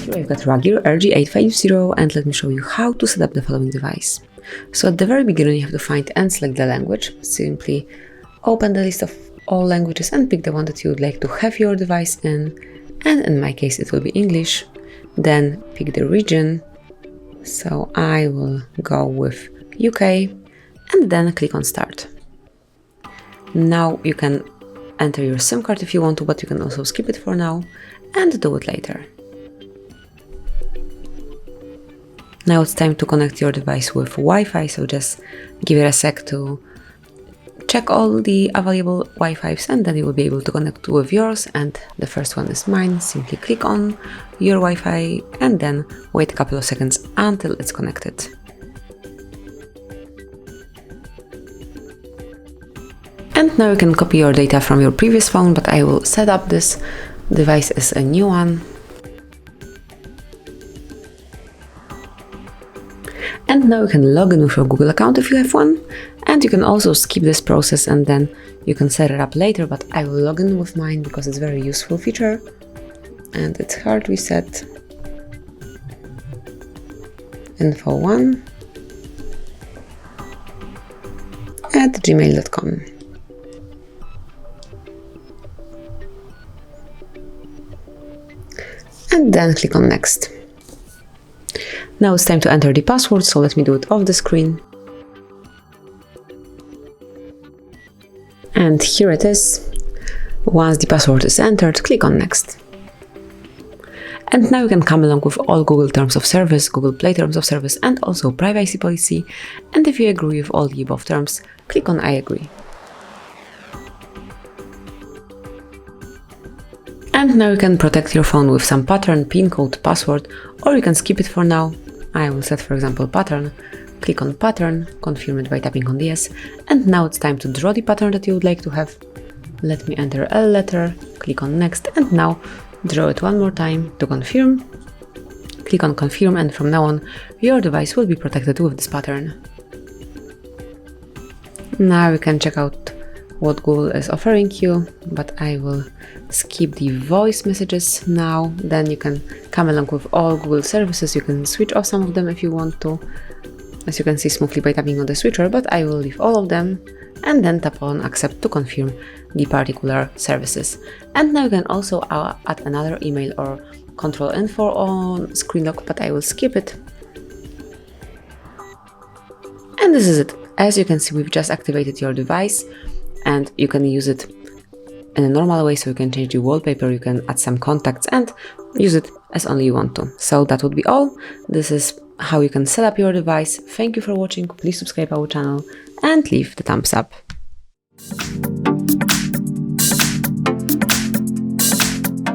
Here I've got RUGGEAR RG850, and let me show you how to set up the following device. So at the very beginning you have to find and select the language. Simply open the list of all languages and pick the one that you would like to have your device in, and in my case it will be English. Then pick the region, so I will go with UK, and then click on Start. Now you can enter your SIM card if you want to, but you can also skip it for now and do it later. Now it's time to connect your device with Wi-Fi, so just give it a sec to check all the available Wi-Fis, and then you will be able to connect with yours, and the first one is mine. Simply click on your Wi-Fi and then wait a couple of seconds until it's connected. And now you can copy your data from your previous phone, but I will set up this device as a new one. And now you can log in with your Google account if you have one, and you can also skip this process and then you can set it up later, but I will log in with mine because it's a very useful feature, and it's HardReset.Info 1 at gmail.com. And then click on Next. Now it's time to enter the password, so let me do it off the screen. And here it is. Once the password is entered, click on Next. And now you can come along with all Google Terms of Service, Google Play Terms of Service, and also privacy policy. And if you agree with all the above terms, click on I agree. And now you can protect your phone with some pattern, PIN code, password, or you can skip it for now. I will set, for example, pattern. Click on pattern, confirm it by tapping on the yes, and now it's time to draw the pattern that you would like to have. Let me enter a letter, click on next, and now draw it one more time to confirm. Click on confirm, and from now on your device will be protected with this pattern. Now you can check out what Google is offering you, but I will skip the voice messages now. Then you can come along with all Google services. You can switch off some of them if you want to, as you can see smoothly by tapping on the switcher, but I will leave all of them and then tap on accept to confirm the particular services. And now you can also add another email or control info on screen lock, but I will skip it. And this is it. As you can see, we've just activated your device, and you can use it in a normal way, so you can change the wallpaper, you can add some contacts and use it as only you want to. So that would be all. This is how you can set up your device. Thank you for watching. Please subscribe our channel and leave the thumbs up.